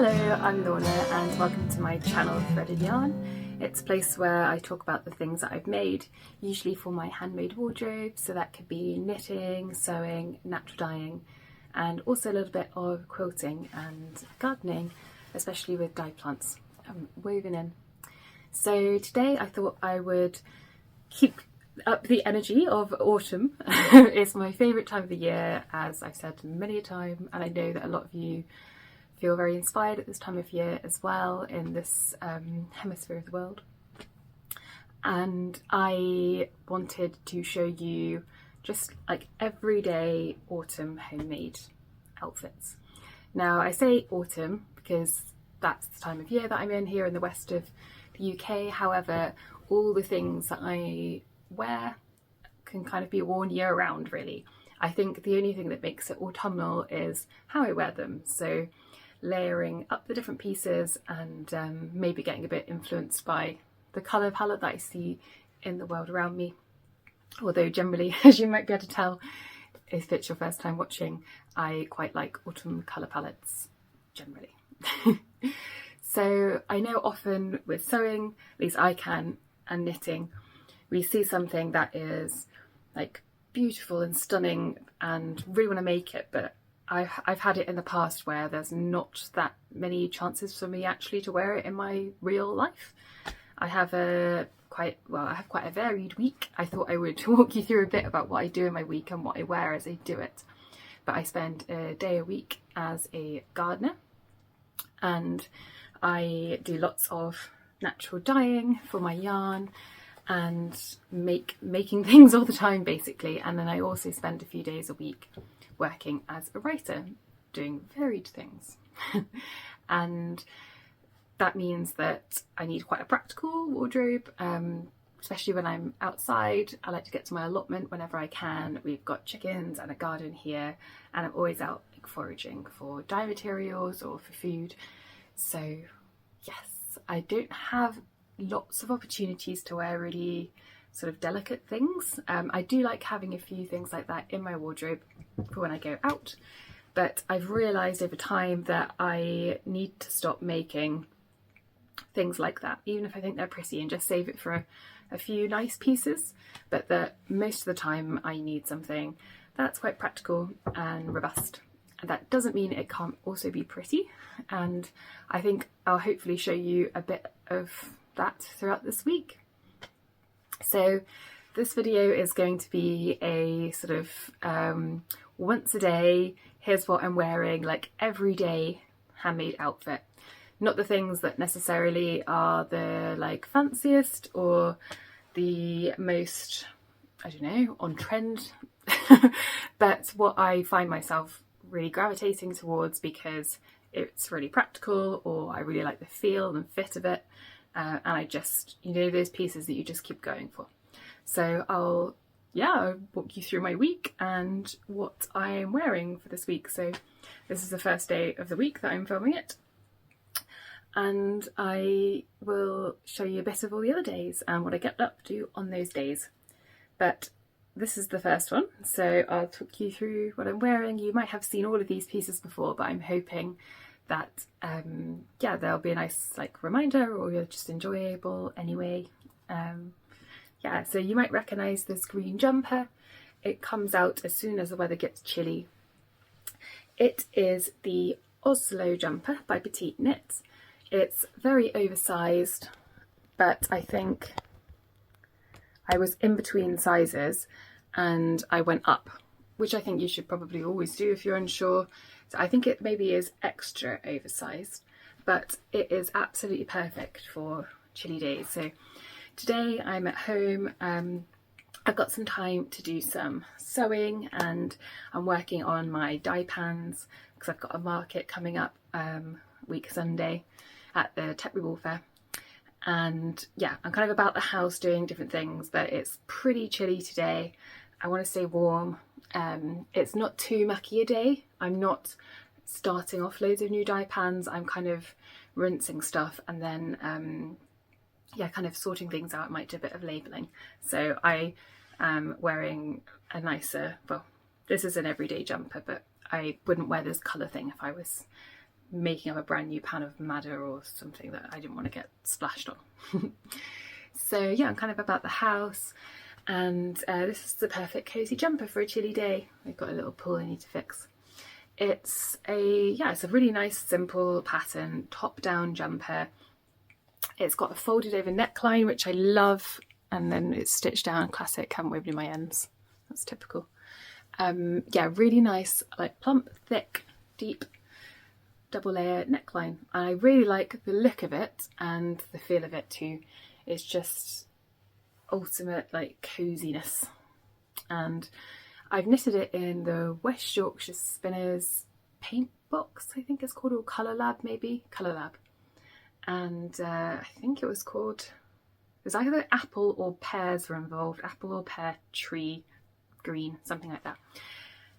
Hello, I'm Lorna and welcome to my channel Threaded Yarn. It's a place where I talk about the things that I've made, usually for my handmade wardrobe, so that could be knitting, sewing, natural dyeing, and also a little bit of quilting and gardening, especially with dye plants woven in. So today I thought I would keep up the energy of autumn. It's my favourite time of the year, as I've said many a time, and I know that a lot of you feel very inspired at this time of year as well in this hemisphere of the world. And I wanted to show you just like everyday autumn homemade outfits. Now I say autumn because that's the time of year that I'm in here in the west of the UK. However, all the things that I wear can kind of be worn year round really. I think the only thing that makes it autumnal is how I wear them. So layering up the different pieces and maybe getting a bit influenced by the colour palette that I see in the world around me. Although generally, as you might be able to tell, if it's your first time watching, I quite like autumn colour palettes generally. So I know often with sewing, at least I can, and knitting, we see something that is like beautiful and stunning and really want to make it, but I've had it in the past where there's not that many chances for me actually to wear it in my real life. I have quite a varied week. I thought I would walk you through a bit about what I do in my week and what I wear as I do it. But I spend a day a week as a gardener, and I do lots of natural dyeing for my yarn and making things all the time basically. And then I also spend a few days a week working as a writer, doing varied things. And that means that I need quite a practical wardrobe, especially when I'm outside. I like to get to my allotment whenever I can. We've got chickens and a garden here, and I'm always out like foraging for dye materials or for food. So yes, I don't have lots of opportunities to wear really sort of delicate things. I do like having a few things like that in my wardrobe for when I go out, but I've realised over time that I need to stop making things like that, even if I think they're pretty, and just save it for a few nice pieces. But that most of the time I need something that's quite practical and robust. And that doesn't mean it can't also be pretty, and I think I'll hopefully show you a bit of that throughout this week. So this video is going to be a sort of once a day, here's what I'm wearing, like everyday handmade outfit. Not the things that necessarily are the like fanciest or the most, I don't know, on trend, but what I find myself really gravitating towards because it's really practical, or I really like the feel and fit of it. And I just, you know, those pieces that you just keep going for. So I'll walk you through my week and what I'm wearing for this week. So this is the first day of the week that I'm filming it, and I will show you a bit of all the other days and what I get up to on those days. But this is the first one, so I'll talk you through what I'm wearing. You might have seen all of these pieces before, but I'm hoping that there'll be a nice like reminder, or you're just enjoyable anyway. So you might recognise this green jumper. It comes out as soon as the weather gets chilly. It is the Oslo jumper by Petite Knits. It's very oversized, but I think I was in between sizes and I went up, which I think you should probably always do if you're unsure. So I think it maybe is extra oversized, but it is absolutely perfect for chilly days. So today I'm at home. I've got some time to do some sewing, and I'm working on my dye pans because I've got a market coming up week Sunday at the Temporary Fair. And yeah, I'm kind of about the house doing different things, but it's pretty chilly today. I want to stay warm. It's not too mucky a day. I'm not starting off loads of new dye pans. I'm kind of rinsing stuff and then kind of sorting things out. I might do a bit of labelling. So I am wearing a nicer, well, this is an everyday jumper, but I wouldn't wear this colour thing if I was making up a brand new pan of madder or something that I didn't want to get splashed on. So yeah, I'm kind of about the house, and this is the perfect cozy jumper for a chilly day. We've got a little pool I need to fix. It's a really nice simple pattern, top down jumper. It's got a folded over neckline, which I love, and then it's stitched down, classic, haven't woven in my ends, that's typical. Yeah, really nice, like plump, thick, deep, double layer neckline. And I really like the look of it and the feel of it too. It's just ultimate like coziness. And I've knitted it in the West Yorkshire Spinners paint box, I think it's called, or Colour Lab maybe, Colour Lab. And I think it was either apple or pears were involved, apple or pear tree green, something like that.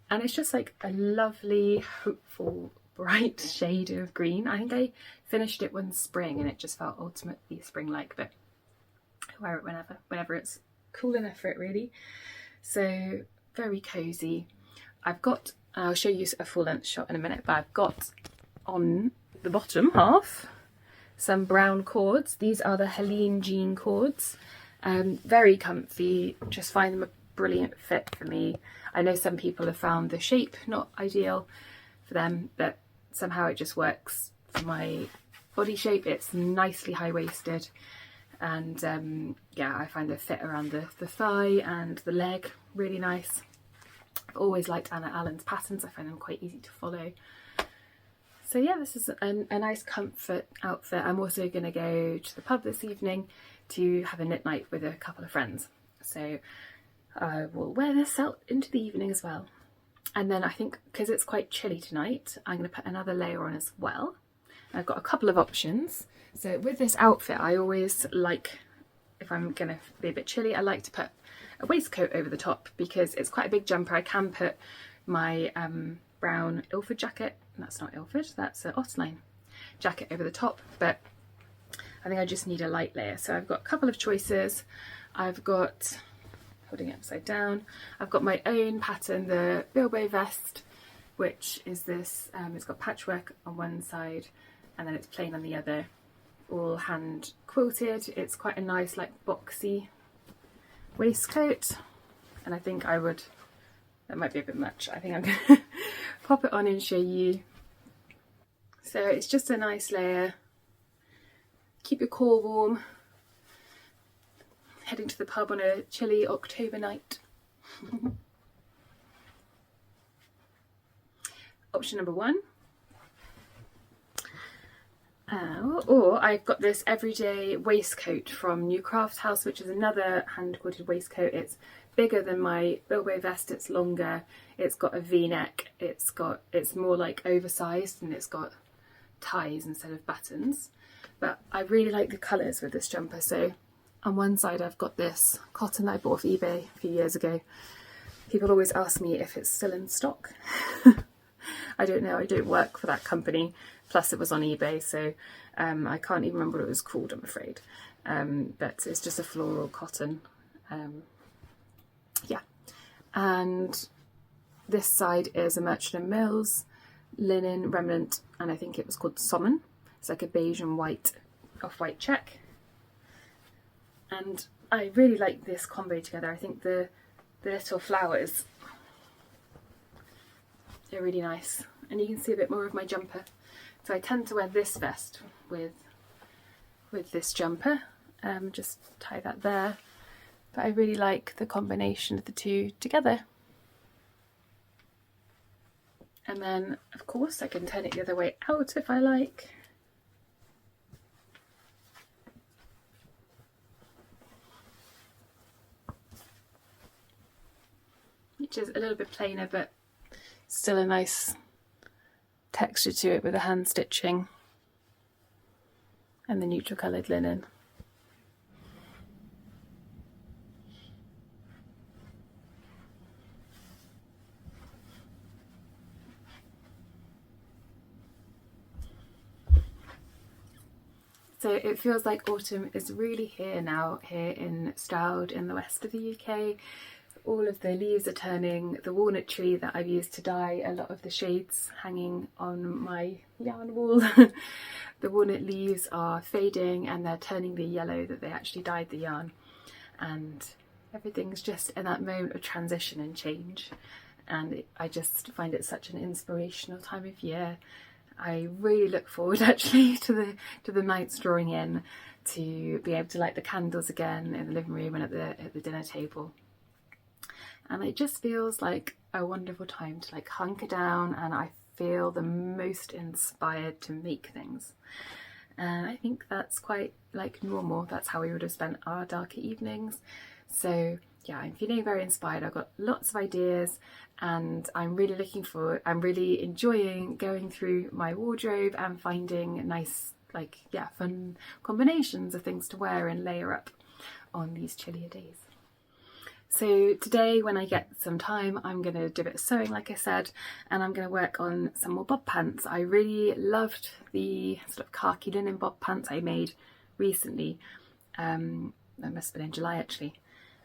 And it's just like a lovely, hopeful, bright shade of green. I think I finished it one spring and it just felt ultimately spring-like, but I wear it whenever it's cool enough for it really. So very cozy. I'll show you a full length shot in a minute, but I've got on the bottom half some brown cords. These are the Helene jean cords. Very comfy, just find them a brilliant fit for me. I know some people have found the shape not ideal for them, but somehow it just works for my body shape. It's nicely high-waisted, and yeah, I find the fit around the thigh and the leg really nice. I've always liked Anna Allen's patterns, I find them quite easy to follow. So yeah, this is a nice comfort outfit. I'm also going to go to the pub this evening to have a knit night with a couple of friends. So I will wear this out into the evening as well. And then I think, because it's quite chilly tonight, I'm going to put another layer on as well. I've got a couple of options. So with this outfit, I always like, if I'm going to be a bit chilly, I like to put a waistcoat over the top because it's quite a big jumper. I can put my brown Ilford jacket, that's not Ilford, that's an Ottoline jacket over the top, but I think I just need a light layer. So I've got a couple of choices. I've got, holding it upside down, I've got my own pattern, the Bilbo vest, which is this, it's got patchwork on one side and then it's plain on the other, all hand quilted. It's quite a nice like boxy waistcoat, and I think that might be a bit much. I think I'm going to pop it on and show you. So it's just a nice layer, keep your core warm, heading to the pub on a chilly October night. Option number one. Or I've got this everyday waistcoat from New Craft House, which is another hand quilted waistcoat. It's bigger than my Bilbo vest, it's longer, it's got a V-neck, it's more like oversized, and it's got ties instead of buttons. But I really like the colours with this jumper. So on one side I've got this cotton that I bought off eBay a few years ago. People always ask me if it's still in stock. I don't know, I don't work for that company, plus it was on eBay, so I can't even remember what it was called, I'm afraid. But it's just a floral cotton. Yeah, and this side is a Merchant & Mills linen remnant, and I think it was called Salmon. It's like a beige and white, off-white check. And I really like this combo together. I think the little flowers, they're really nice. And you can see a bit more of my jumper. So I tend to wear this vest with this jumper. Just tie that there. But I really like the combination of the two together. And then, of course, I can turn it the other way out if I like. Which is a little bit plainer, but still a nice texture to it with the hand stitching and the neutral coloured linen. So it feels like autumn is really here now, here in Stroud in the west of the UK. all of the leaves are turning. The walnut tree that I've used to dye a lot of the shades hanging on my yarn wall, the walnut leaves are fading and they're turning the yellow that they actually dyed the yarn, and everything's just in that moment of transition and change. And I just find it such an inspirational time of year. I really look forward actually to the nights drawing in, to be able to light the candles again in the living room and at the dinner table. And it just feels like a wonderful time to like hunker down, and I feel the most inspired to make things. And I think that's quite like normal. That's how we would have spent our darker evenings. So yeah, I'm feeling very inspired. I've got lots of ideas and I'm really enjoying going through my wardrobe and finding nice, like, yeah, fun combinations of things to wear and layer up on these chillier days. So today, when I get some time, I'm going to do a bit of sewing, like I said, and I'm going to work on some more bob pants. I really loved the sort of khaki linen bob pants I made recently. That must have been in July actually.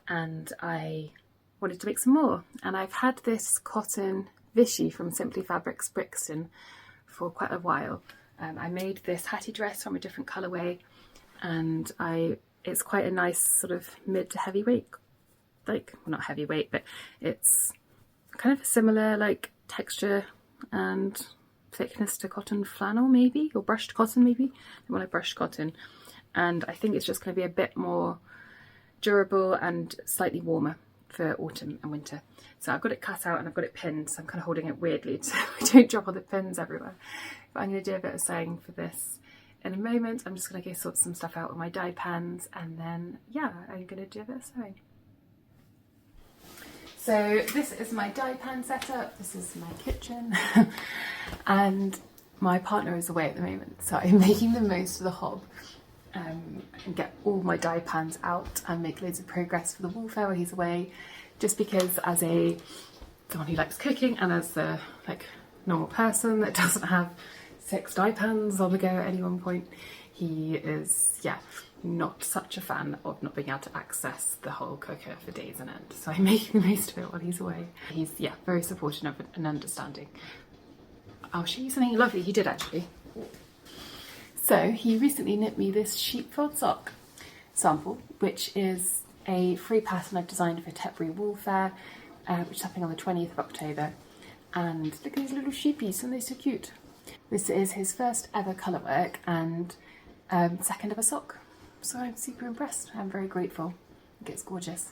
And I wanted to make some more. And I've had this cotton Vichy from Simply Fabrics Brixton for quite a while. I made this Hatty dress from a different colourway, and it's quite a nice sort of mid to heavyweight, like, well, not heavyweight, but it's kind of a similar like texture and thickness to cotton flannel maybe, or brushed cotton maybe. Well, I brushed cotton, and I think it's just going to be a bit more durable and slightly warmer for autumn and winter. So I've got it cut out and I've got it pinned, so I'm kind of holding it weirdly so I don't drop all the pins everywhere. But I'm going to do a bit of sewing for this in a moment. I'm just going to go sort some stuff out with my dye pans, and then yeah, I'm going to do a bit of sewing. So this is my dye pan setup, this is my kitchen, and my partner is away at the moment, so I'm making the most of the hob and get all my dye pans out and make loads of progress for the wool fair while he's away, just because as someone who likes cooking and as a like normal person that doesn't have 6 dye pans on the go at any one point, he is, yeah, not such a fan of not being able to access the whole cooker for days on end. So I'm making the most of it while he's away. He's, yeah, very supportive of it and understanding. I'll show you something lovely he did actually. So he recently knit me this sheepfold sock sample, which is a free pattern I've designed for Tetbury Wool Fair, which is happening on the 20th of October. And look at these little sheepies, aren't they so cute? This is his first ever colour work and second ever sock. So I'm super impressed. I'm very grateful. I think it's gorgeous.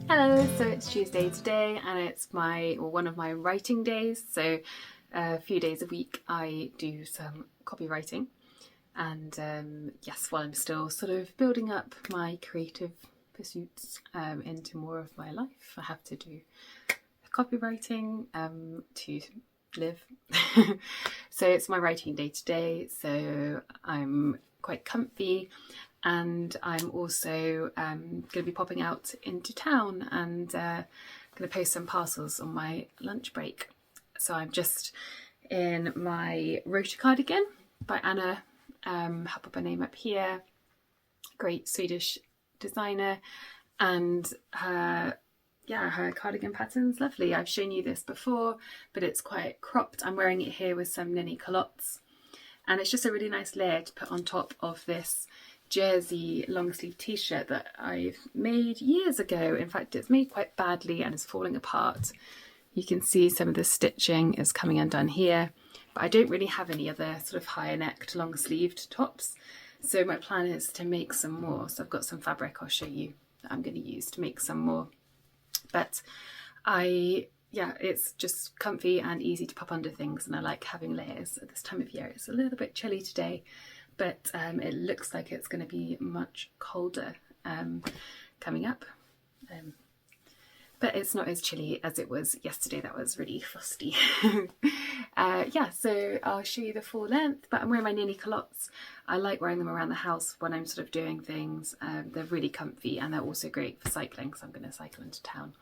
Hello, so it's Tuesday today and it's one of my writing days. So a few days a week I do some copywriting. And yes, while I'm still sort of building up my creative pursuits into more of my life, I have to do copywriting to live. So it's my writing day today, so I'm quite comfy, and I'm also going to be popping out into town and going to post some parcels on my lunch break. So I'm just in my Rota cardigan by Anna. I'll put her name up here, great Swedish designer, and her cardigan pattern's lovely. I've shown you this before, but it's quite cropped. I'm wearing it here with some Ninny culottes, and it's just a really nice layer to put on top of this jersey long sleeve t-shirt that I've made years ago. In fact, it's made quite badly and is falling apart. You can see some of the stitching is coming undone here. But I don't really have any other sort of higher necked, long sleeved tops. So my plan is to make some more. So I've got some fabric I'll show you that I'm going to use to make some more. But it's just comfy and easy to pop under things, and I like having layers at this time of year. It's a little bit chilly today, but it looks like it's going to be much colder coming up. but it's not as chilly as it was yesterday. That was really frosty. Yeah, so I'll show you the full length, but I'm wearing my Nini culottes. I like wearing them around the house when I'm sort of doing things. They're really comfy, and they're also great for cycling because I'm going to cycle into town.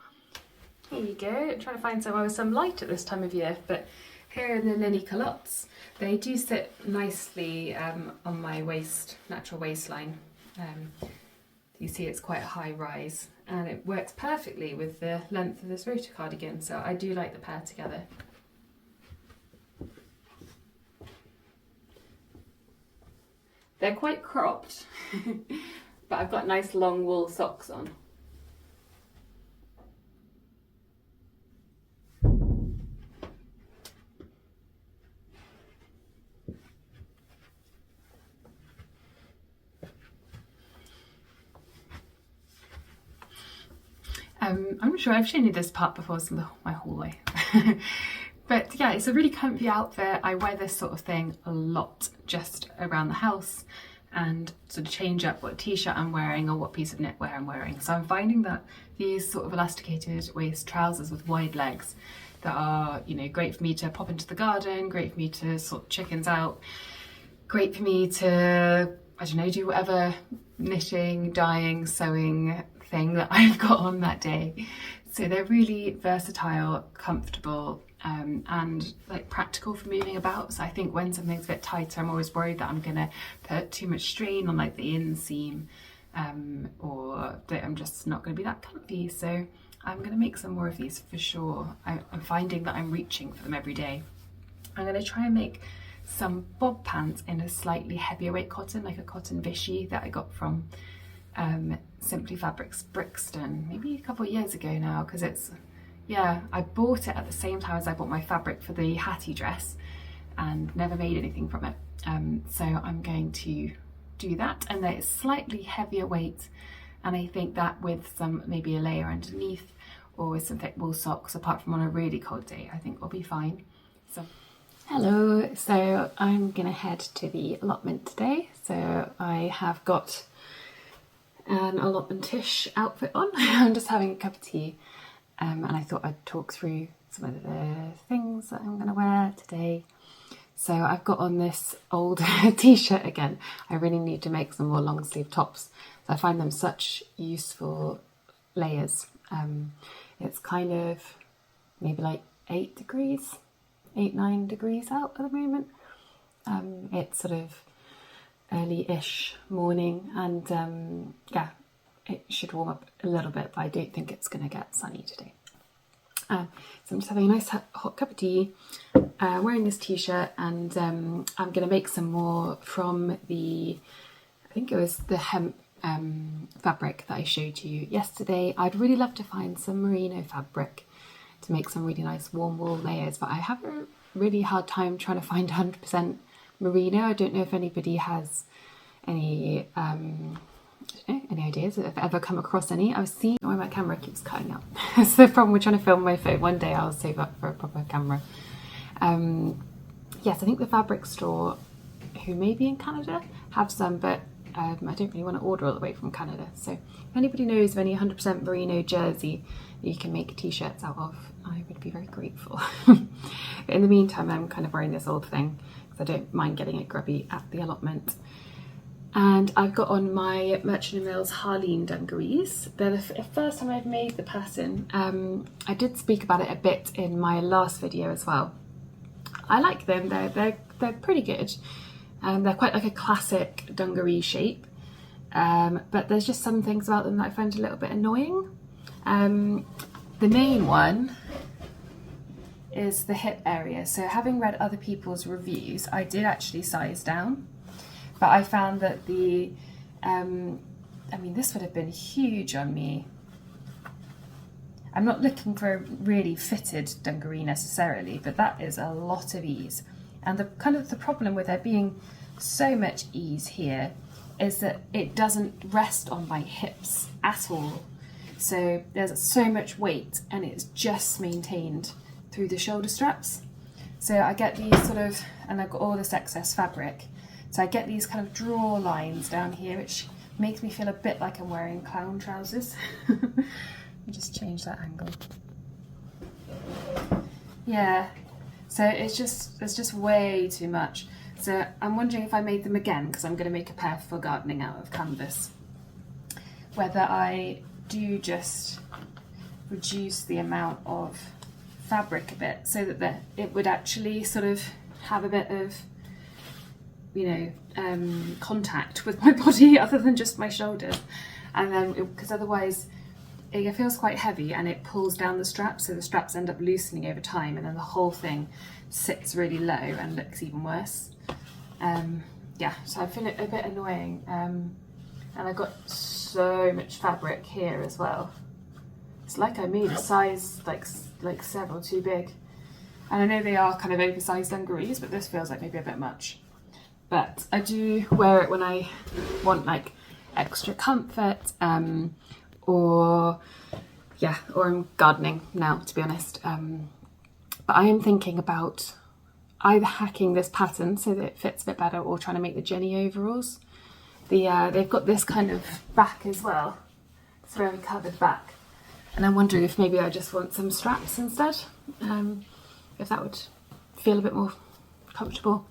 Here you go, trying to find somewhere with some light at this time of year, but here are the Nini culottes. They do sit nicely on my natural waistline. You see it's quite a high rise, and it works perfectly with the length of this rotor cardigan, so I do like the pair together. They're quite cropped, but I've got nice long wool socks on. I'm not sure I've shown you this part before, it's my hallway. But yeah, it's a really comfy outfit. I wear this sort of thing a lot just around the house and sort of change up what t-shirt I'm wearing or what piece of knitwear I'm wearing. So I'm finding that these sort of elasticated waist trousers with wide legs that are, you know, great for me to pop into the garden, great for me to sort chickens out, great for me to, I don't know, do whatever knitting, dyeing, sewing thing that I've got on that day. So they're really versatile, comfortable, and like practical for moving about. So I think when something's a bit tighter, I'm always worried that I'm gonna put too much strain on like the inseam, or that I'm just not gonna be that comfy. So I'm gonna make some more of these for sure. I'm finding that I'm reaching for them every day. I'm gonna try and make some bob pants in a slightly heavier weight cotton, like a cotton Vichy that I got from Simply Fabrics Brixton, maybe a couple of years ago now, because it's, yeah, I bought it at the same time as I bought my fabric for the Hatty dress and never made anything from it. So I'm going to do that, and then it's slightly heavier weight, and I think that with some, maybe a layer underneath or with some thick wool socks, apart from on a really cold day, I think will be fine. So hello, so I'm gonna head to the allotment today. So I have got an allotment-ish outfit on. I'm just having a cup of tea, and I thought I'd talk through some of the things that I'm going to wear today. So I've got on this old t-shirt again. I really need to make some more long sleeve tops. So I find them such useful layers. It's kind of maybe like 8, 9 degrees out at the moment. It's sort of early-ish morning, and yeah, it should warm up a little bit, but I don't think it's going to get sunny today. So I'm just having a nice hot cup of tea, wearing this t-shirt, and I'm going to make some more from the, I think it was the hemp fabric that I showed you yesterday. I'd really love to find some merino fabric to make some really nice warm wool layers, but I have a really hard time trying to find 100% merino. I don't know if anybody has any ideas, if I've ever come across any. I was seeing why my camera keeps cutting out. That's the problem with trying to film my phone. One day I'll save up for a proper camera. Yes, I think the fabric store, who may be in Canada, have some, but I don't really want to order all the way from Canada. So if anybody knows of any 100% merino jersey that you can make t-shirts out of, I would be very grateful. But in the meantime, I'm kind of wearing this old thing because I don't mind getting it grubby at the allotment. And I've got on my Merchant & Mills Harleen dungarees. They're the first time I've made the pattern. I did speak about it a bit in my last video as well. I like them, they're pretty good. They're quite like a classic dungaree shape, but there's just some things about them that I find a little bit annoying. The main one is the hip area. So having read other people's reviews, I did actually size down, but I found that the, I mean, this would have been huge on me. I'm not looking for a really fitted dungaree necessarily, but that is a lot of ease. And the kind of the problem with there being so much ease here is that it doesn't rest on my hips at all. So there's so much weight and it's just maintained through the shoulder straps. So I get these sort of, and I've got all this excess fabric, so I get these kind of draw lines down here, which makes me feel a bit like I'm wearing clown trousers. me just change that angle. Yeah, so it's just way too much. So I'm wondering if I made them again, because I'm going to make a pair for gardening out of canvas, whether I do just reduce the amount of fabric a bit so that it would actually sort of have a bit of, you know, contact with my body other than just my shoulders, and then because otherwise it feels quite heavy and it pulls down the straps, so the straps end up loosening over time, and then the whole thing sits really low and looks even worse. Yeah, so I feel it a bit annoying, and I got so much fabric here as well. It's like I made a size like several too big, and I know they are kind of oversized dungarees, but this feels like maybe a bit much. But I do wear it when I want like extra comfort, or I'm gardening now, to be honest. But I am thinking about either hacking this pattern so that it fits a bit better, or trying to make the Jenny overalls. They've got this kind of back as well. It's very covered back. And I'm wondering if maybe I just want some straps instead, if that would feel a bit more comfortable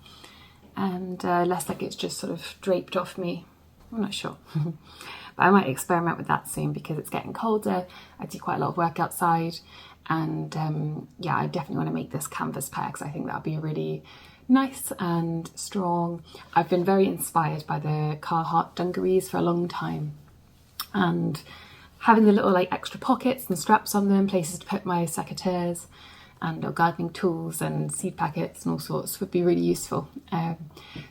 and less like it's just sort of draped off me. I'm not sure. But I might experiment with that soon, because it's getting colder. I do quite a lot of work outside, and yeah, I definitely want to make this canvas pair, because I think that'll be really nice and strong. I've been very inspired by the Carhartt dungarees for a long time, and having the little like extra pockets and straps on them, places to put my secateurs and gardening tools and seed packets and all sorts would be really useful.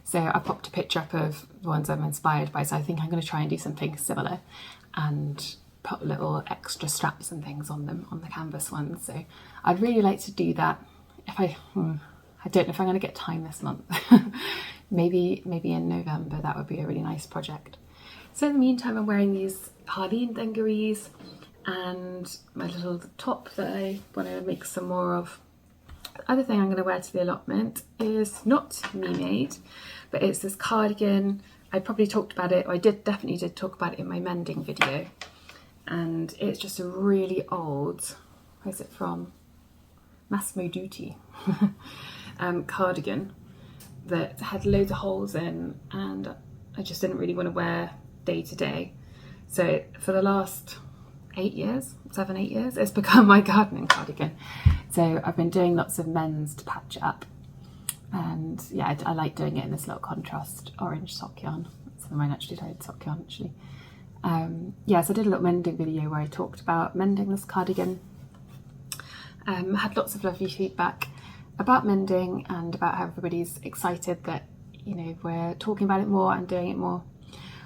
So I popped a picture up of the ones I'm inspired by, so I think I'm going to try and do something similar and put little extra straps and things on them, on the canvas ones. So I'd really like to do that. If I don't know if I'm going to get time this month. maybe in November, that would be a really nice project. So in the meantime, I'm wearing these Harleen dungarees and my little top that I want to make some more of. The other thing I'm going to wear to the allotment is not me made, but it's this cardigan. I probably talked about it, or I definitely did talk about it in my mending video. And it's just a really old, where's it from? Massimo Dutti cardigan that had loads of holes in, and I just didn't really want to wear day to day. So for the last 8 years, 7-8 years, it's become my gardening cardigan. So I've been doing lots of men's to patch it up, and yeah, I like doing it in this little contrast orange sock yarn. It's my naturally dyed sock yarn, actually. Yeah, so I did a little mending video where I talked about mending this cardigan. Had lots of lovely feedback about mending and about how everybody's excited that, you know, we're talking about it more and doing it more.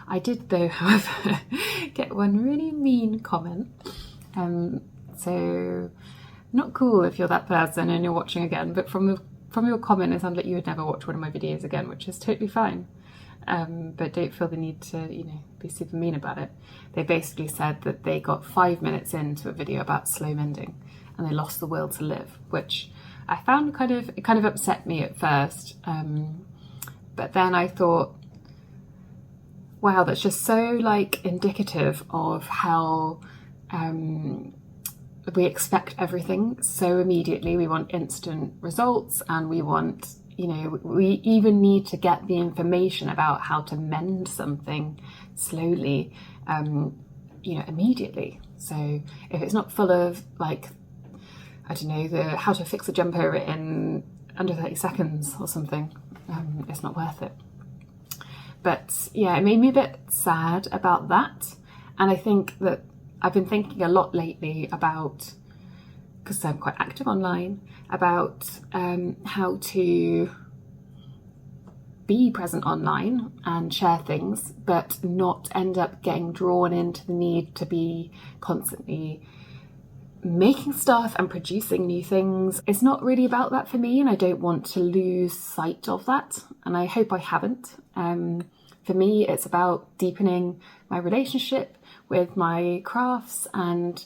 I did, though, however, get one really mean comment. So not cool if you're that person and you're watching again, but from your comment it sounded like you would never watch one of my videos again, which is totally fine. But don't feel the need to, you know, be super mean about it. They basically said that they got 5 minutes into a video about slow mending and they lost the will to live, which I found it kind of upset me at first. But then I thought, wow, that's just so like indicative of how we expect everything so immediately. We want instant results, and we want, you know, we even need to get the information about how to mend something slowly, you know, immediately. So if it's not full of like, I don't know, how to fix a jumper in under 30 seconds or something, it's not worth it. But yeah, it made me a bit sad about that. And I think that I've been thinking a lot lately about, because I'm quite active online, about how to be present online and share things, but not end up getting drawn into the need to be constantly making stuff and producing new things. It's not really about that for me, and I don't want to lose sight of that, and I hope I haven't. For me, it's about deepening my relationship with my crafts and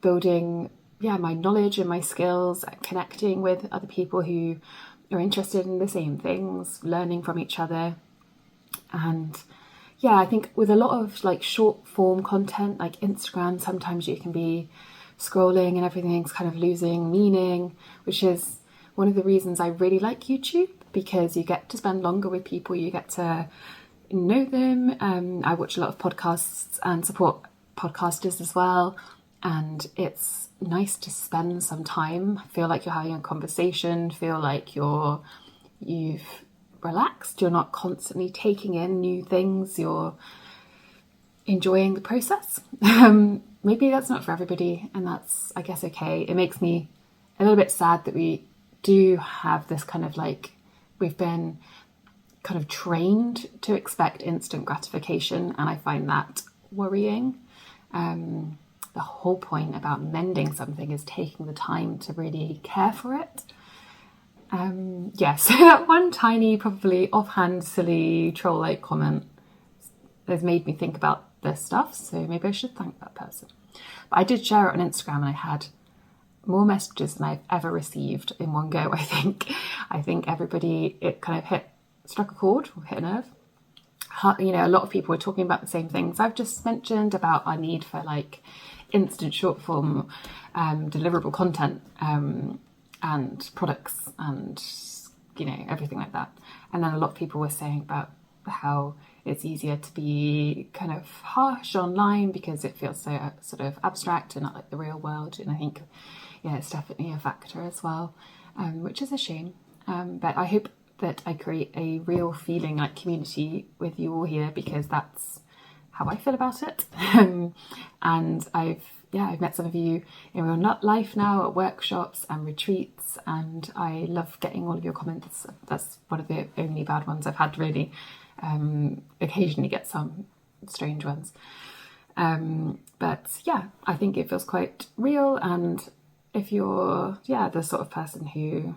building, yeah, my knowledge and my skills, connecting with other people who are interested in the same things, learning from each other. And yeah, I think with a lot of like short form content, like Instagram, sometimes you can be scrolling and everything's kind of losing meaning, which is one of the reasons I really like YouTube, because you get to spend longer with people, you get to know them. I watch a lot of podcasts and support podcasters as well, and it's nice to spend some time, feel like you're having a conversation, feel like you've relaxed, you're not constantly taking in new things, you're enjoying the process. Maybe that's not for everybody, and that's, I guess, okay. It makes me a little bit sad that we do have this kind of like, we've been kind of trained to expect instant gratification, and I find that worrying. The whole point about mending something is taking the time to really care for it. So that one tiny, probably offhand, silly troll-like comment has made me think about this stuff, so maybe I should thank that person. But I did share it on Instagram, and I had more messages than I've ever received in one go, I think. I think everybody, it kind of struck a chord, or hit a nerve. You know, a lot of people were talking about the same things I've just mentioned about our need for like instant short form deliverable content and products and, you know, everything like that. And then a lot of people were saying about how it's easier to be kind of harsh online because it feels so sort of abstract and not like the real world. And I think, yeah, it's definitely a factor as well, which is a shame. But I hope that I create a real feeling like community with you all here, because that's how I feel about it. And I've met some of you in real nut life now at workshops and retreats, and I love getting all of your comments. That's one of the only bad ones I've had, really. Occasionally get some strange ones. But yeah, I think it feels quite real, and if you're the sort of person who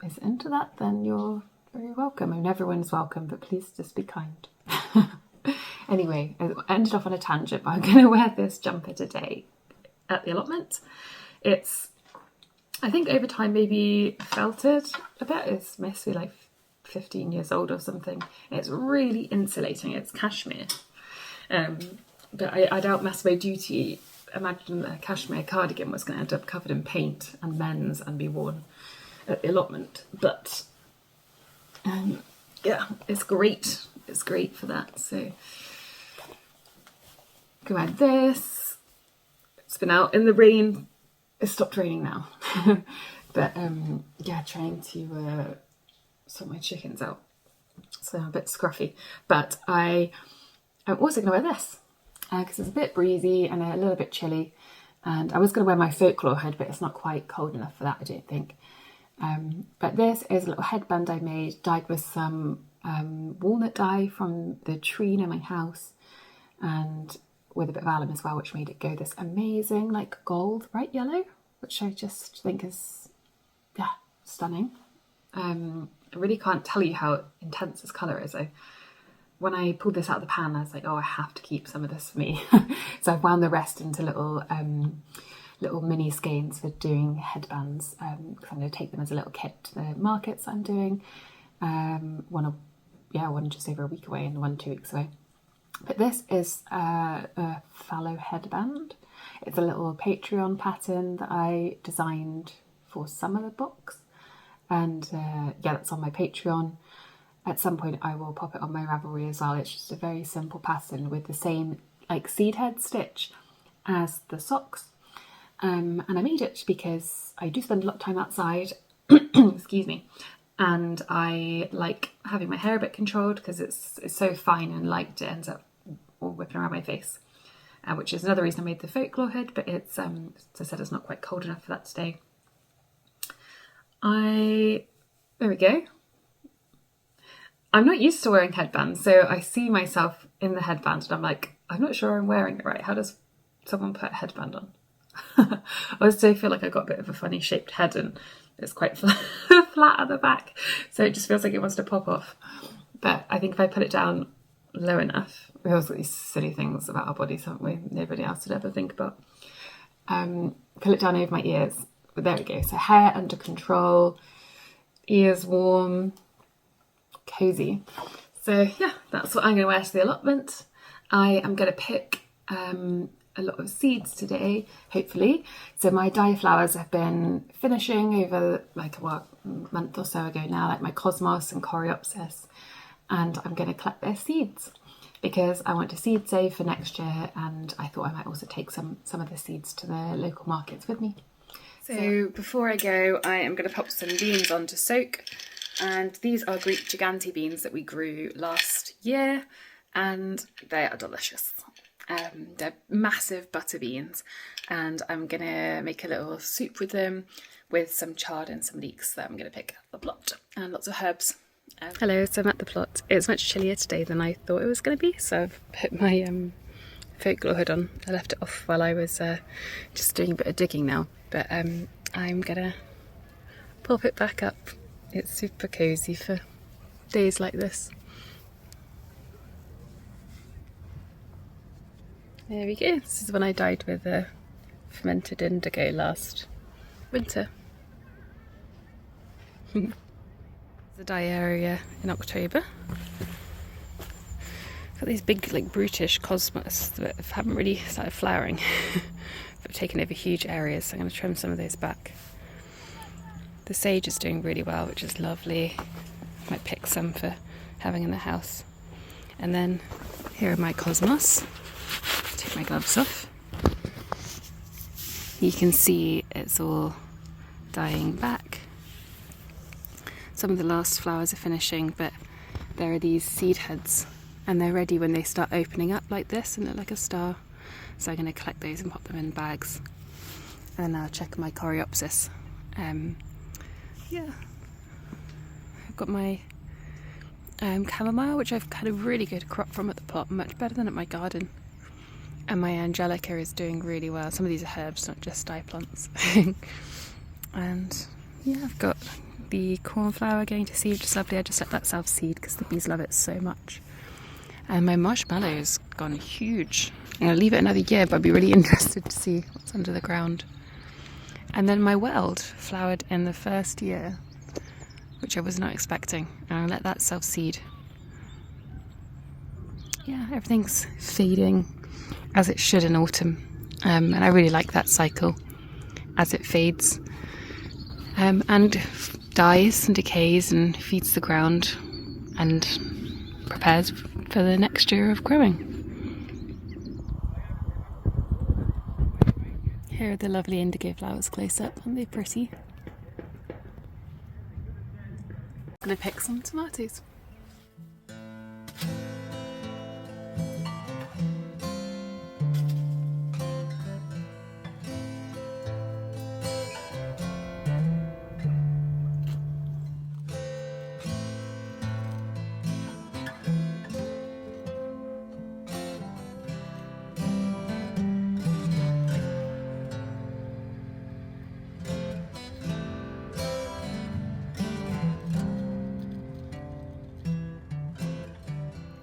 is into that, then you're very welcome. I mean, everyone's welcome, but please just be kind. Anyway, I ended off on a tangent, but I'm going to wear this jumper today at the Allotment. It's, I think over time maybe felted a bit. It's mostly like 15 years old or something. It's really insulating. It's cashmere. But I doubt Massimo Duty imagined a cashmere cardigan was going to end up covered in paint and men's and be worn at the Allotment. But it's great. It's great for that. So go add this. It's been out in the rain. It's stopped raining now. But trying to sort my chickens out. So I'm a bit scruffy. But I'm also going to wear this because it's a bit breezy and a little bit chilly. And I was going to wear my folklore hood, but it's not quite cold enough for that, I don't think. But this is a little headband I made, dyed with some walnut dye from the tree near my house, and with a bit of alum as well, which made it go this amazing like gold bright yellow, which I just think is stunning. I really can't tell you how intense this colour is. When I pulled this out of the pan, I was like, oh, I have to keep some of this for me. So I've wound the rest into little mini skeins for doing headbands. I'm going to take them as a little kit to the markets I'm doing. One just over a week away and one 2 weeks away. But this is a fallow headband. It's a little Patreon pattern that I designed for some of the books. And that's on my Patreon. At some point I will pop it on my Ravelry as well. It's just a very simple pattern with the same like seed head stitch as the socks. And I made it because I do spend a lot of time outside, excuse me, and I like having my hair a bit controlled because it's so fine and light it ends up all whipping around my face, which is another reason I made the folklore hood, but it's, as I said, it's not quite cold enough for that today. There we go. I'm not used to wearing headbands, so I see myself in the headband and I'm like, I'm not sure I'm wearing it right. How does someone put a headband on? I also feel like I've got a bit of a funny shaped head and it's quite flat at the back, so it just feels like it wants to pop off. But I think if I put it down low enough, we always got these silly things about our bodies, haven't we? Nobody else would ever think about. Pull it down over my ears. But there we go. So hair under control, ears warm, cozy. So yeah, that's what I'm going to wear to the allotment. I am going to pick a lot of seeds today, hopefully. So my dye flowers have been finishing over like a month or so ago now, like my cosmos and coreopsis, and I'm going to collect their seeds because I want to seed save for next year, and I thought I might also take some of the seeds to the local markets with me. So before I go, I am going to pop some beans on to soak, and these are Greek gigante beans that we grew last year, and they are delicious. They're massive butter beans, and I'm going to make a little soup with them with some chard and some leeks that I'm going to pick at the plot, and lots of herbs. Hello, so I'm at the plot. It's much chillier today than I thought it was going to be, so I've put my folklore hood on. I left it off while I was just doing a bit of digging now, but I'm going to pop it back up. It's super cosy for days like this. There we go. This is when I dyed with fermented indigo last winter. The dye area in October. Got these big, like, brutish cosmos that haven't really started flowering, but taken over huge areas, so I'm going to trim some of those back. The sage is doing really well, which is lovely. Might pick some for having in the house. And then here are my cosmos. Take my gloves off. You can see it's all dying back. Some of the last flowers are finishing, but there are these seed heads, and they're ready when they start opening up like this and look like a star. So I'm going to collect those and pop them in bags. And then I'll check my coreopsis. Yeah, I've got my chamomile, which I've had a really good crop from at the plot, much better than at my garden. And my angelica is doing really well. Some of these are herbs, not just dye plants. And yeah, I've got the cornflower going to seed, which is lovely. I just let that self-seed because the bees love it so much. And my marshmallow's gone huge. I'm going to leave it another year, but I'd be really interested to see what's under the ground. And then my weld flowered in the first year, which I was not expecting. And I'll let that self-seed. Yeah, everything's fading as it should in autumn. And I really like that cycle as it fades. And dies and decays and feeds the ground and prepares for the next year of growing. Here are the lovely indigo flowers close up. Aren't they pretty? I'm going to pick some tomatoes.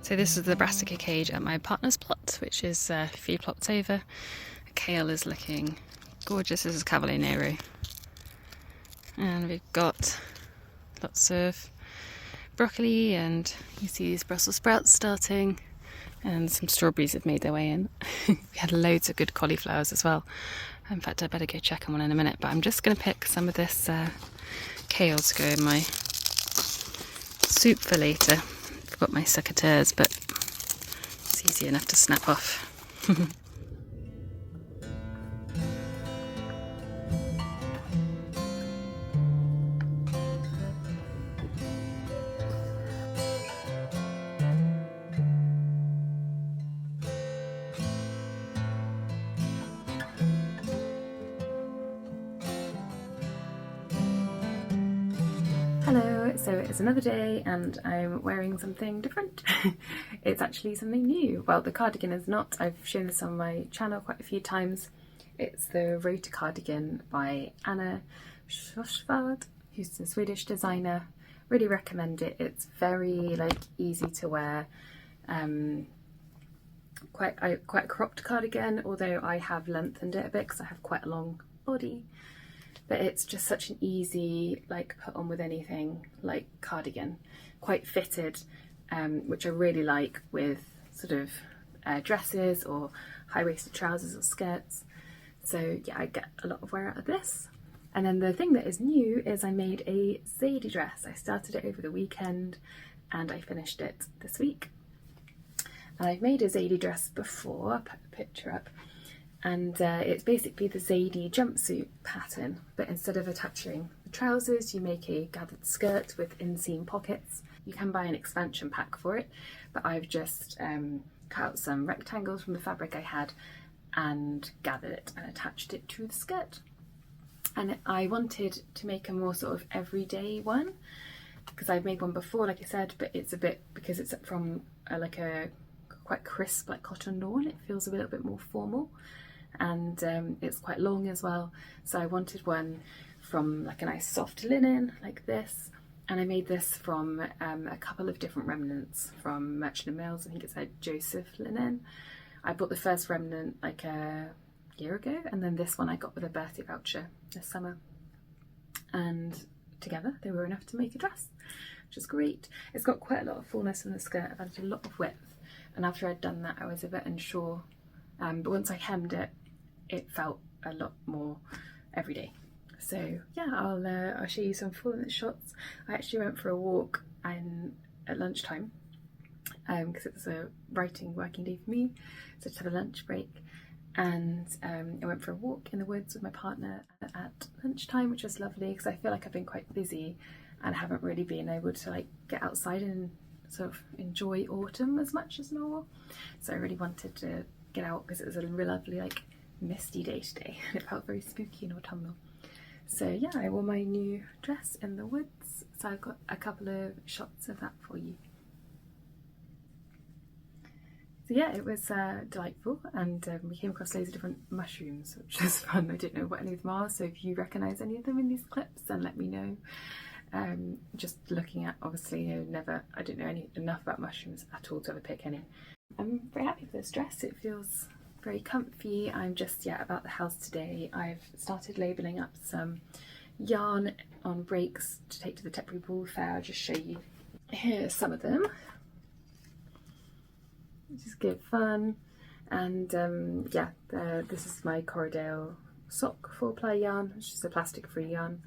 So this is the brassica cage at my partner's plot, which is a few plots over. The kale is looking gorgeous. This is Cavalier Nero. And we've got lots of broccoli, and you see these Brussels sprouts starting, and some strawberries have made their way in. We had loads of good cauliflowers as well. In fact, I better go check on one in a minute, but I'm just going to pick some of this kale to go in my soup for later. I've got my secateurs, but it's easy enough to snap off. Hello, so it's another day and I'm wearing something different. It's actually something new. Well, the cardigan is not. I've shown this on my channel quite a few times. It's the Rota cardigan by Anna Schosvard, who's a Swedish designer. Really recommend it. It's very easy to wear. Quite a cropped cardigan, although I have lengthened it a bit because I have quite a long body. But it's just such an easy put on with anything cardigan, quite fitted, which I really like with sort of dresses or high-waisted trousers or skirts. So yeah, I get a lot of wear out of this. And then the thing that is new is I made a Zadie dress. I started it over the weekend and I finished it this week. And I've made a Zadie dress before, I'll put the picture up, and it's basically the Zadie jumpsuit pattern, but instead of attaching the trousers, you make a gathered skirt with inseam pockets. You can buy an expansion pack for it, but I've just cut out some rectangles from the fabric I had and gathered it and attached it to the skirt. And I wanted to make a more sort of everyday one, because I've made one before, like I said, but it's a bit, because it's from like a quite crisp, like cotton lawn, it feels a little bit more formal, and it's quite long as well. So I wanted one from like a nice soft linen like this, and I made this from a couple of different remnants from Merchant & Mills. I think it's like Joseph linen. I bought the first remnant like a year ago, and then this one I got with a birthday voucher this summer, and together they were enough to make a dress, which is great. It's got quite a lot of fullness in the skirt. I've added a lot of width, and after I'd done that I was a bit unsure, but once I hemmed it, it felt a lot more everyday. So yeah, I'll show you some full length shots. I actually went for a walk at lunchtime, because it's a working day for me, so to have a lunch break. And I went for a walk in the woods with my partner at lunchtime, which was lovely, because I feel like I've been quite busy and haven't really been able to like get outside and sort of enjoy autumn as much as normal. So I really wanted to get out, because it was a really lovely like misty day today and it felt very spooky and autumnal. So yeah, I wore my new dress in the woods, so I've got a couple of shots of that for you. So yeah, it was delightful, and we came across loads of different mushrooms, which was fun. I didn't know what any of them are, so if you recognise any of them in these clips, then let me know. Just looking at, obviously, I didn't know enough about mushrooms at all to ever pick any. I'm very happy with this dress. It feels very comfy. I'm just about the house today. I've started labelling up some yarn on breaks to take to the Tetbury Wool Fair. I'll just show you. Here's some of them, which is good fun. And this is my Corriedale sock 4-ply yarn, which is a plastic free yarn.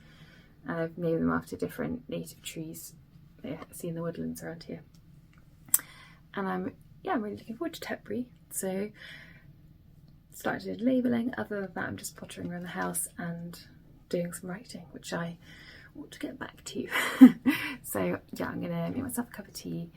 And I've named them after different native trees I see in the woodlands around here. And I'm really looking forward to Tetbury. So started labelling. Other than that, I'm just pottering around the house and doing some writing, which I ought to get back to. So yeah, I'm gonna make myself a cup of tea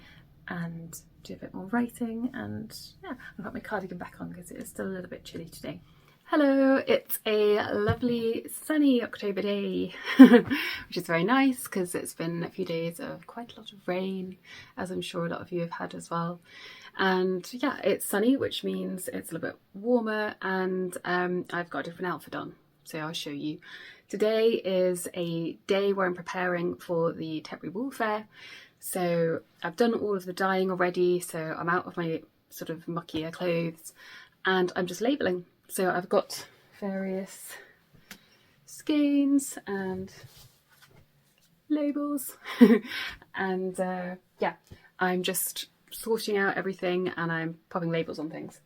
and do a bit more writing, and yeah, I've got my cardigan back on because it is still a little bit chilly today. Hello, it's a lovely sunny October day, which is very nice because it's been a few days of quite a lot of rain, as I'm sure a lot of you have had as well. And yeah, it's sunny, which means it's a little bit warmer, and I've got a different outfit on, so I'll show you. Today is a day where I'm preparing for the Tetbury Wool Fair. So I've done all of the dyeing already, so I'm out of my sort of muckier clothes and I'm just labelling. So I've got various skeins and labels and yeah, I'm just sorting out everything and I'm popping labels on things.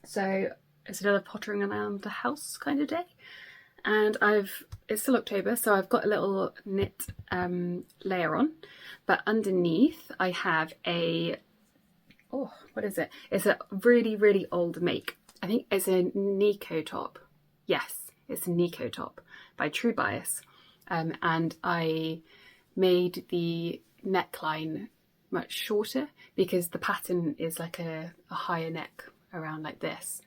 So it's another pottering around the house kind of day. And it's still October, so I've got a little knit layer on, but underneath I have what is it? It's a really, really old make. I think it's a Nico top. Yes, it's a Nico top by True Bias. And I made the neckline much shorter because the pattern is like a higher neck around like this.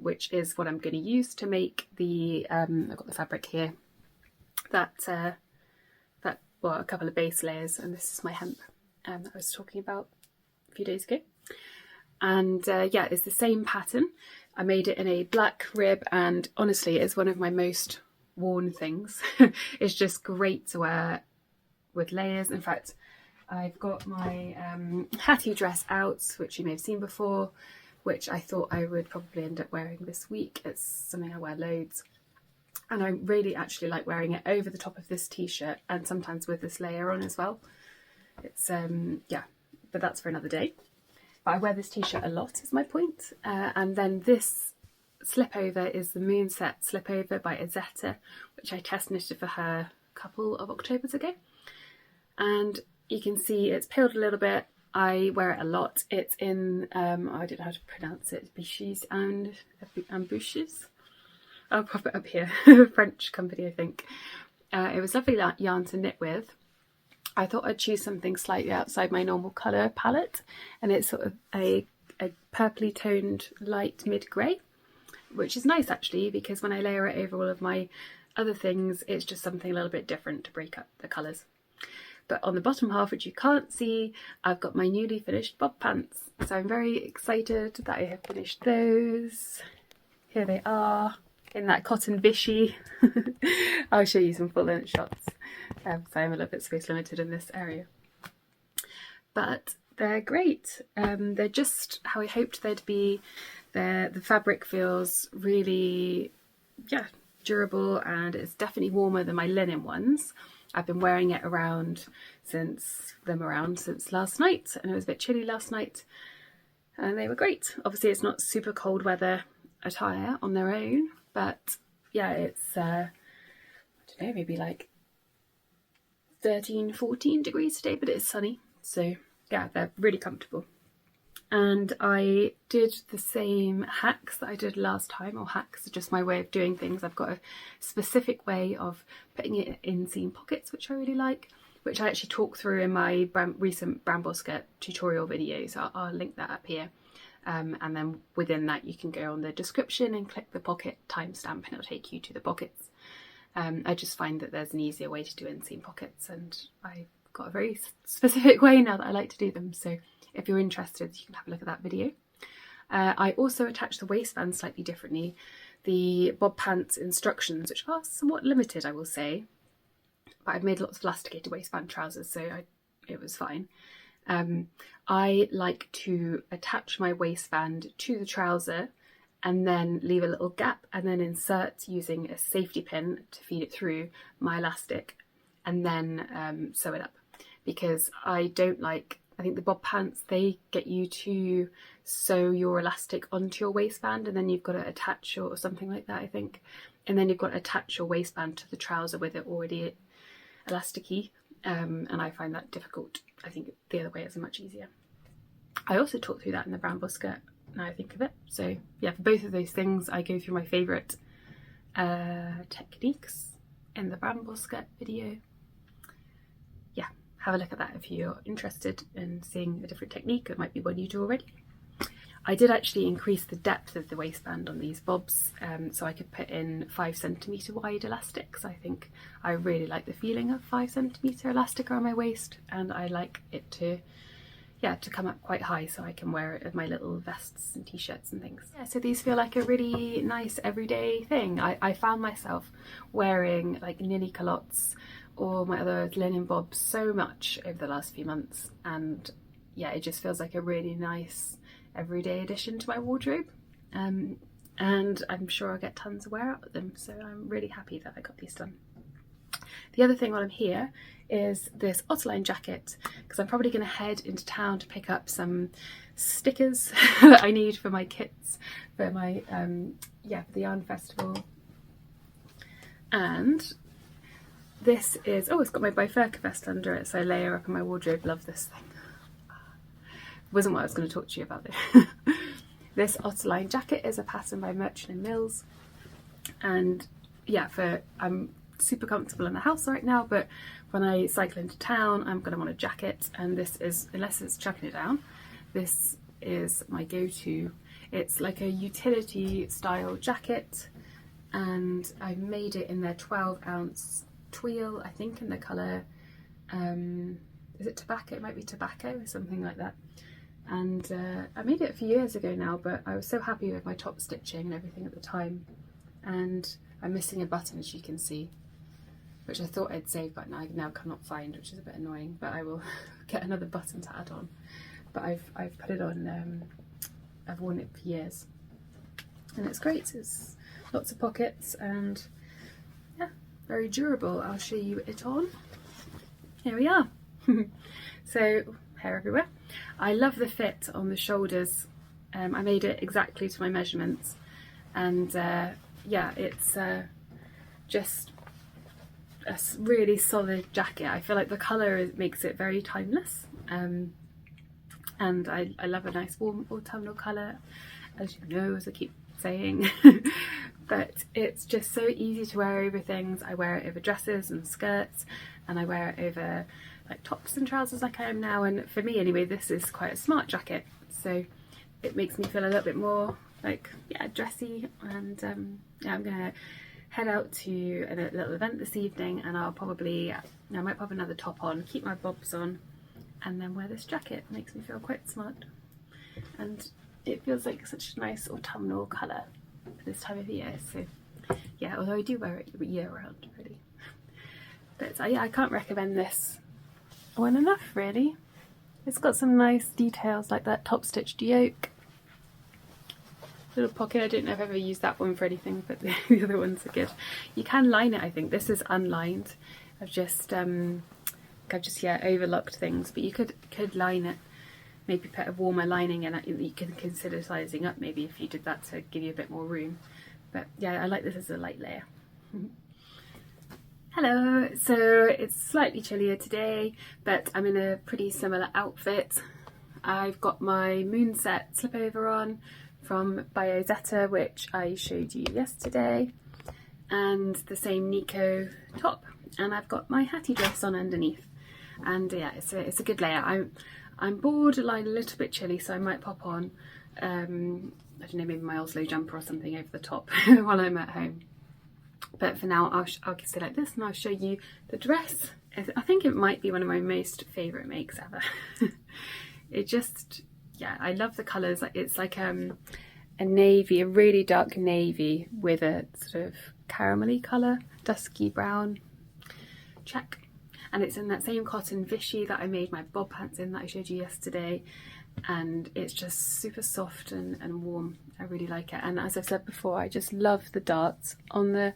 Which is what I'm going to use to make the, I've got the fabric here, a couple of base layers, and this is my hemp that I was talking about a few days ago. And yeah, it's the same pattern. I made it in a black rib, and honestly, it's one of my most worn things. It's just great to wear with layers. In fact, I've got my Hatty dress out, which you may have seen before, which I thought I would probably end up wearing this week. It's something I wear loads. And I really actually like wearing it over the top of this t-shirt and sometimes with this layer on as well. It's, yeah, but that's for another day. But I wear this t-shirt a lot is my point. And then this slip over is the Moonset slip over by Zadie, which I test knitted for her a couple of Octobers ago. And you can see it's peeled a little bit. I wear it a lot. It's in, I don't know how to pronounce it, Biches and Bouches. I'll pop it up here, French company I think. It was lovely yarn to knit with. I thought I'd choose something slightly outside my normal colour palette, and it's sort of a purpley toned light mid-grey, which is nice actually, because when I layer it over all of my other things, it's just something a little bit different to break up the colours. But on the bottom half, which you can't see, I've got my newly finished bob pants. So I'm very excited that I have finished those. Here they are in that cotton Vichy. I'll show you some full length shots because I'm a little bit space limited in this area. But they're great. They're just how I hoped they'd be. The fabric feels really, yeah, durable, and it's definitely warmer than my linen ones. I've been wearing it around since last night, and it was a bit chilly last night, and they were great. Obviously it's not super cold weather attire on their own, but yeah, it's I don't know, maybe like 13-14 degrees today, but it's sunny, so yeah, they're really comfortable. And I did the same hacks that I did last time, or hacks are just my way of doing things. I've got a specific way of putting it in seam pockets, which I really like, which I actually talk through in my recent bramble skirt tutorial video, so I'll link that up here. And then within that you can go on the description and click the pocket timestamp and it'll take you to the pockets. I just find that there's an easier way to do inseam pockets, and I've got a very specific way now that I like to do them, so if you're interested you can have a look at that video. I also attach the waistband slightly differently. The bob pants instructions, which are somewhat limited I will say, but I've made lots of elasticated waistband trousers, so it was fine. I like to attach my waistband to the trouser and then leave a little gap and then insert using a safety pin to feed it through my elastic, and then sew it up, because I think the bob pants, they get you to sew your elastic onto your waistband and then you've got to attach or something like that I think, and then you've got to attach your waistband to the trouser with it already elasticy, and I find that difficult. I think the other way is much easier. I also talk through that in the bramble skirt now I think of it. So yeah, for both of those things I go through my favourite techniques in the bramble skirt video. Yeah, have a look at that if you're interested in seeing a different technique. It might be one you do already. I did actually increase the depth of the waistband on these bobs, so I could put in 5 cm wide elastics. I think I really like the feeling of 5 cm elastic around my waist, and I like it to come up quite high so I can wear it with my little vests and t-shirts and things. Yeah, so these feel like a really nice everyday thing. I found myself wearing like Nilly culottes or my other linen bobs so much over the last few months, and yeah, it just feels like a really nice everyday addition to my wardrobe, and I'm sure I'll get tons of wear out of them, so I'm really happy that I got these done. The other thing while I'm here is this Otterline jacket, because I'm probably going to head into town to pick up some stickers that I need for my kits for my for the yarn festival. And this is, oh, it's got my bifurca vest under it, so I layer up in my wardrobe. Love this thing. Wasn't what I was going to talk to you about though. This Otterline jacket is a pattern by Merchant & Mills, and yeah, I'm super comfortable in the house right now, but when I cycle into town I'm going to want a jacket, and this is, unless it's chucking it down, this is my go-to. It's like a utility style jacket, and I made it in their 12-ounce twill, I think in the colour, is it tobacco? It might be tobacco or something like that. And I made it a few years ago now, but I was so happy with my top stitching and everything at the time, and I'm missing a button, as you can see, which I thought I'd saved but I now cannot find, which is a bit annoying, but I will get another button to add on. But I've put it on, I've worn it for years and it's great. It's lots of pockets and yeah, very durable. I'll show you it on. Here we are. So hair everywhere. I love the fit on the shoulders. I made it exactly to my measurements, and yeah, it's just a really solid jacket. I feel like the colour makes it very timeless, and I love a nice warm autumnal colour, as you know, as I keep saying. But it's just so easy to wear over things. I wear it over dresses and skirts, and I wear it over like tops and trousers like I am now, and for me anyway, this is quite a smart jacket, so it makes me feel a little bit more like, yeah, dressy. And yeah, I'm gonna head out to a little event this evening, and I might pop another top on, keep my bobs on, and then wear this jacket. It makes me feel quite smart, and it feels like such a nice autumnal colour for this time of year. So yeah, although I do wear it year round really. But yeah, I can't recommend this one enough really. It's got some nice details like that top stitched yoke, little pocket. I don't know if I've ever used that one for anything, but the other ones are good. You can line it, I think. This is unlined. I've just yeah, overlocked things, but you could line it, maybe put a warmer lining in it. You can consider sizing up maybe if you did that to give you a bit more room. But yeah, I like this as a light layer. Hello, so it's slightly chillier today, but I'm in a pretty similar outfit. I've got my Moonset slipover on from Zadie, which I showed you yesterday, and the same Nico top, and I've got my Hatty dress on underneath. And yeah, it's a good layer. I'm borderline a little bit chilly, so I might pop on I don't know, maybe my Oslo jumper or something over the top while I'm at home. But for now, I'll stay like this, and I'll show you the dress. I think it might be one of my most favourite makes ever. It just, yeah, I love the colours. It's like a navy, a really dark navy with a sort of caramelly colour, dusky brown check. And it's in that same cotton Vichy that I made my bob pants in that I showed you yesterday. And it's just super soft and warm. I really like it. And as I've said before, I just love the darts on the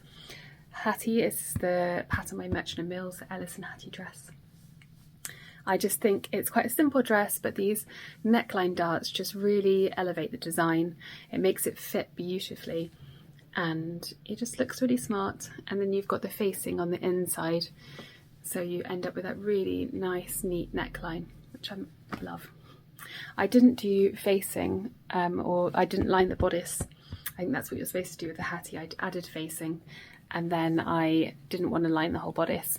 Hatty. It's the pattern by Merchant & Mills, the Ellison Hatty dress. I just think it's quite a simple dress, but these neckline darts just really elevate the design. It makes it fit beautifully, and it just looks really smart. And then you've got the facing on the inside, so you end up with that really nice, neat neckline, which I love. I didn't do facing, or I didn't line the bodice. I think that's what you're supposed to do with the Hatty. I added facing, and then I didn't want to line the whole bodice.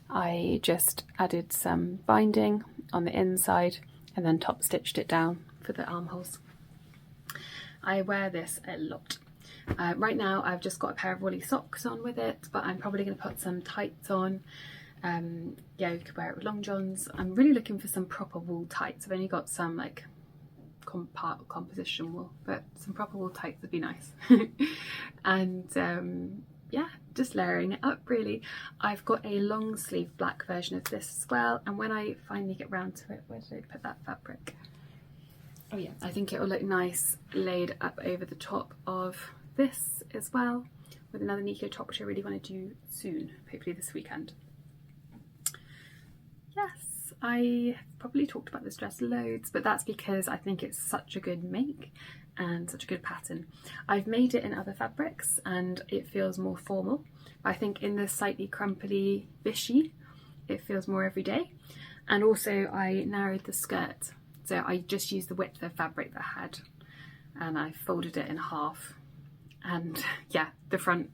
I just added some binding on the inside and then top stitched it down for the armholes. I wear this a lot. Right now I've just got a pair of woolly socks on with it, but I'm probably going to put some tights on. Yeah, you could wear it with long johns. I'm really looking for some proper wool tights. I've only got some like composition wool, but some proper wool tights would be nice. And yeah, just layering it up really. I've got a long sleeve black version of this as well, and when I finally get round to it, where did I put that fabric? Oh yeah, I think it will look nice laid up over the top of this as well, with another Nico top, which I really want to do soon, hopefully this weekend. Yes, I probably talked about this dress loads, but that's because I think it's such a good make and such a good pattern. I've made it in other fabrics and it feels more formal. I think in the slightly crumply Vichy, it feels more everyday. And also I narrowed the skirt, so I just used the width of fabric that I had, and I folded it in half. And yeah, the front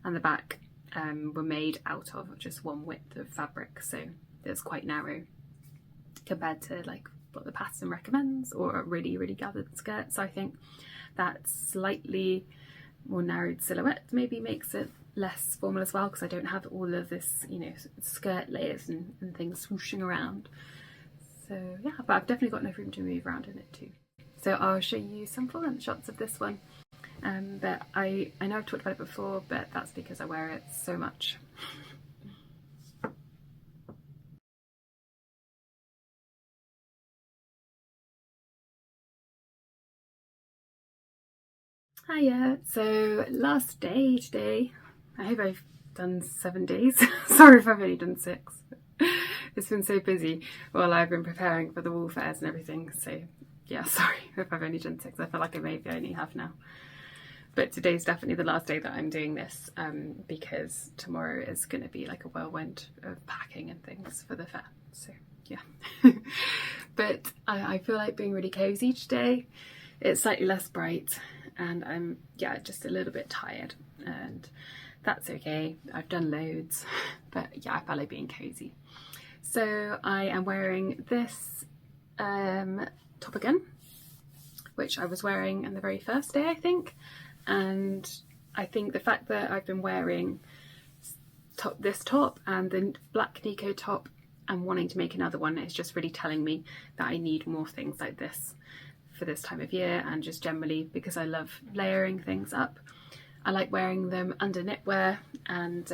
and the back were made out of just one width of fabric, so it's quite narrow compared to like what the pattern recommends, or a really gathered skirt. So I think that slightly more narrowed silhouette maybe makes it less formal as well, because I don't have all of this, you know, skirt layers and things swooshing around. So yeah, but I've definitely got enough room to move around in it too. So I'll show you some full length shots of this one. But I know I've talked about it before, but that's because I wear it so much. Hiya, so last day today. I hope I've done 7 days. Sorry if I've only done 6. It's been so busy while I've been preparing for the wool fairs and everything, so yeah, sorry if I've only done 6. I feel like I maybe only have now. But today's definitely the last day that I'm doing this, because tomorrow is going to be like a whirlwind of packing and things for the fair, so yeah. But I feel like being really cozy today. It's slightly less bright and I'm just a little bit tired, and that's okay. I've done loads, but yeah, I felt like being cozy. So I am wearing this top again, which I was wearing on the very first day, I think. And I think the fact that I've been wearing this top and the black Nico top and wanting to make another one is just really telling me that I need more things like this for this time of year, and just generally because I love layering things up. I like wearing them under knitwear and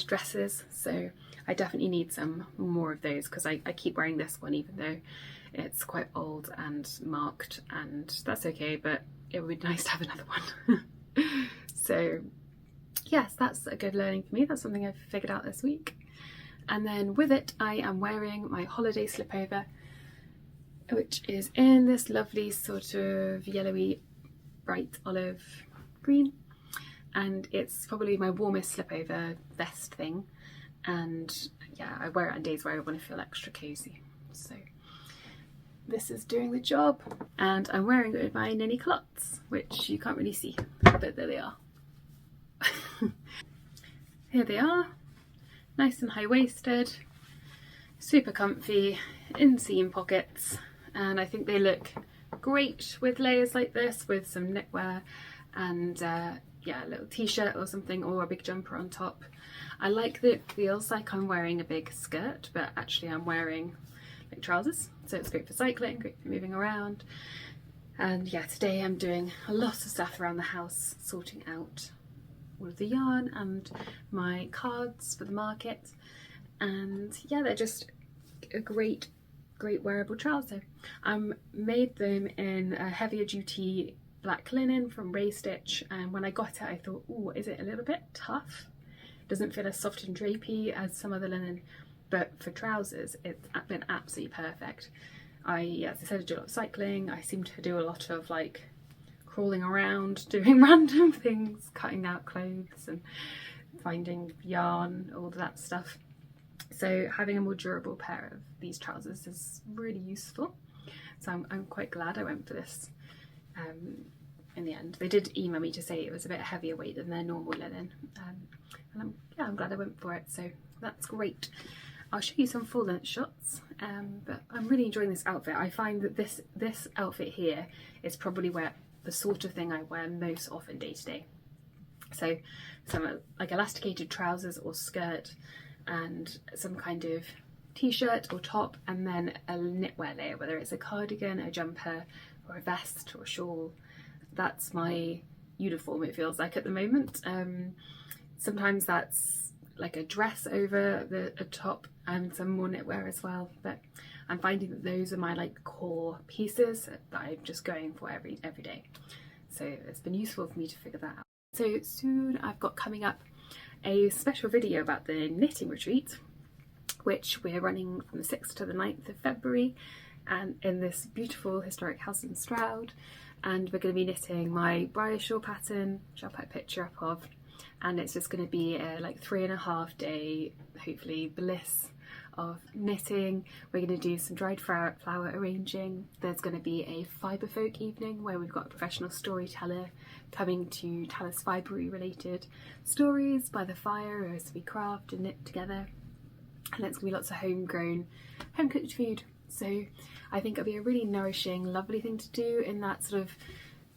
dresses, so I definitely need some more of those because I keep wearing this one even though it's quite old and marked, and that's okay, but it would be nice to have another one. So yes, that's a good learning for me. That's something I've figured out this week. And then with it I am wearing my holiday slipover, which is in this lovely sort of yellowy bright olive green, and it's probably my warmest slipover vest thing, and yeah, I wear it on days where I want to feel extra cozy, so this is doing the job. And I'm wearing it with my Ninny culottes, which you can't really see, but there they are. Here they are, nice and high-waisted, super comfy, inseam pockets, and I think they look great with layers like this, with some knitwear and yeah, a little t-shirt or something, or a big jumper on top. I like that it feels like I'm wearing a big skirt, but actually I'm wearing like trousers, so it's great for cycling, great for moving around. And yeah, today I'm doing a lot of stuff around the house, sorting out all of the yarn and my cards for the market, and yeah, they're just a great wearable trouser. Made them in a heavier duty black linen from Ray Stitch, and when I got it I thought, oh, is it a little bit tough? It doesn't feel as soft and drapey as some other linen, but for trousers it's been absolutely perfect. As I said, I do a lot of cycling. I seem to do a lot of like crawling around, doing random things, cutting out clothes and finding yarn, all of that stuff. So having a more durable pair of these trousers is really useful. So I'm quite glad I went for this in the end. They did email me to say it was a bit heavier weight than their normal linen, and I'm glad I went for it, so that's great. I'll show you some full length shots, but I'm really enjoying this outfit. I find that this outfit here is probably the sort of thing I wear most often day to day. So some like elasticated trousers or skirt, and some kind of t-shirt or top, and then a knitwear layer, whether it's a cardigan, a jumper, or a vest or a shawl. That's my uniform, it feels like, at the moment. Sometimes that's like a dress over a top and some more knitwear as well, but I'm finding that those are my like core pieces that I'm just going for every day. So it's been useful for me to figure that out. So soon I've got coming up a special video about the knitting retreat, which we're running from the 6th to the 9th of February, and in this beautiful historic house in Stroud, and we're going to be knitting my bridal shawl pattern, which I'll put a picture up of, and it's just going to be a like 3.5 day, hopefully, bliss of knitting. We're going to do some dried flower arranging. There's going to be a fibre folk evening where we've got a professional storyteller coming to tell us fibre related stories by the fire as we craft and knit together, and there's going to be lots of homegrown, home cooked food. So I think it'll be a really nourishing, lovely thing to do in that sort of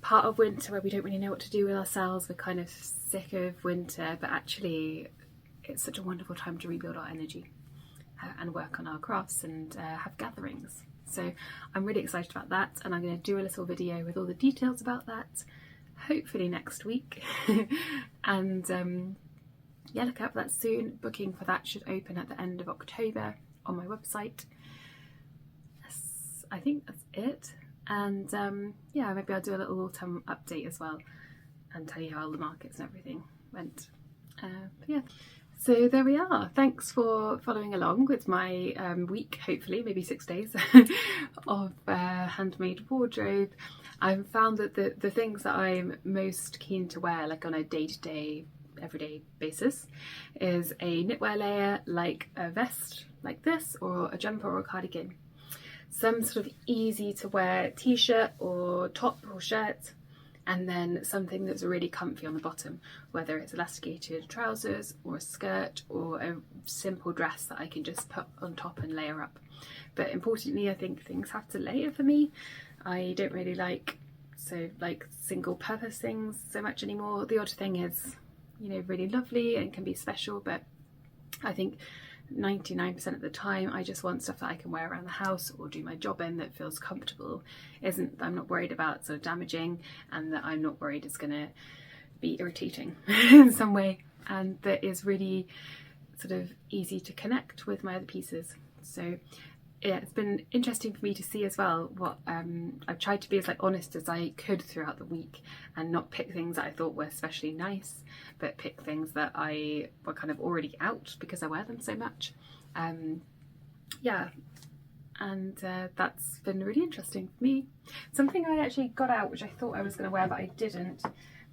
part of winter where we don't really know what to do with ourselves. We're kind of sick of winter, but actually it's such a wonderful time to rebuild our energy and work on our crafts and have gatherings. So I'm really excited about that, and I'm going to do a little video with all the details about that, hopefully next week. And yeah, look out for that soon. Booking for that should open at the end of October on my website. Yes, I think that's it. And yeah, maybe I'll do a little autumn update as well and tell you how all the markets and everything went. But yeah, So there we are. Thanks for following along with my week, hopefully, maybe 6 days of handmade wardrobe. I've found that the things that I'm most keen to wear, like on a day-to-day, everyday basis, is a knitwear layer like a vest like this, or a jumper or a cardigan. Some sort of easy to wear t-shirt or top or shirt, and then something that's really comfy on the bottom, whether it's elasticated trousers or a skirt or a simple dress that I can just put on top and layer up. But importantly, I think things have to layer for me. I don't really like single purpose things so much anymore. The odd thing is, you know, really lovely and can be special, but I think 99% of the time I just want stuff that I can wear around the house or do my job in that feels comfortable, I'm not worried about sort of damaging, and that I'm not worried it's going to be irritating in some way, and that is really sort of easy to connect with my other pieces. So yeah, it's been interesting for me to see as well what I've tried to be as honest as I could throughout the week, and not pick things that I thought were especially nice, but pick things that I were kind of already out because I wear them so much. Yeah, and that's been really interesting for me. Something I actually got out, which I thought I was going to wear but I didn't,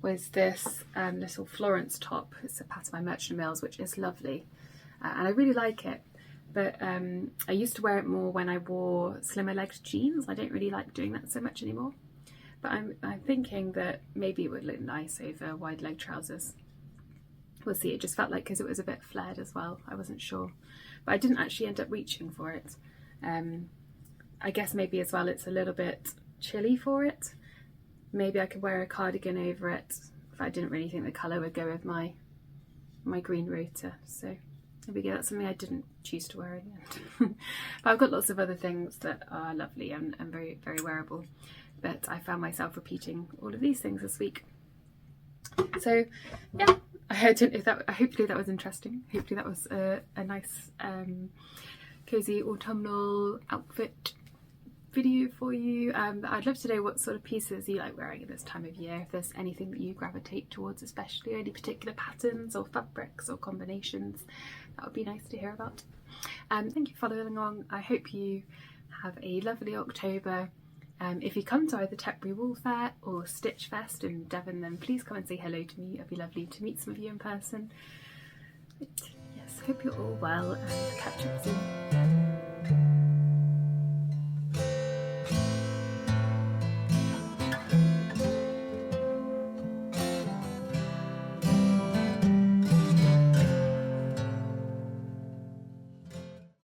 was this little Florence top. It's a pattern by Merchant Mills, which is lovely, and I really like it. But I used to wear it more when I wore slimmer legged jeans. I don't really like doing that so much anymore. But I'm thinking that maybe it would look nice over wide leg trousers. We'll see. It just felt like, because it was a bit flared as well, I wasn't sure. But I didn't actually end up reaching for it. I guess maybe as well it's a little bit chilly for it. Maybe I could wear a cardigan over it, if I didn't really think the colour would go with my green rota. So there we go, that's something I didn't choose to wear in the end. But I've got lots of other things that are lovely and very, very wearable. But I found myself repeating all of these things this week. So yeah, hopefully that was interesting. Hopefully that was a nice cozy autumnal outfit video for you. I'd love to know what sort of pieces you like wearing at this time of year, if there's anything that you gravitate towards, especially any particular patterns or fabrics or combinations. That would be nice to hear about. Thank you for following along. I hope you have a lovely October. If you come to either Tetbury Wool Fair or Stitch Fest in Devon, then please come and say hello to me. It'd be lovely to meet some of you in person. But yes, hope you're all well, and catch up soon.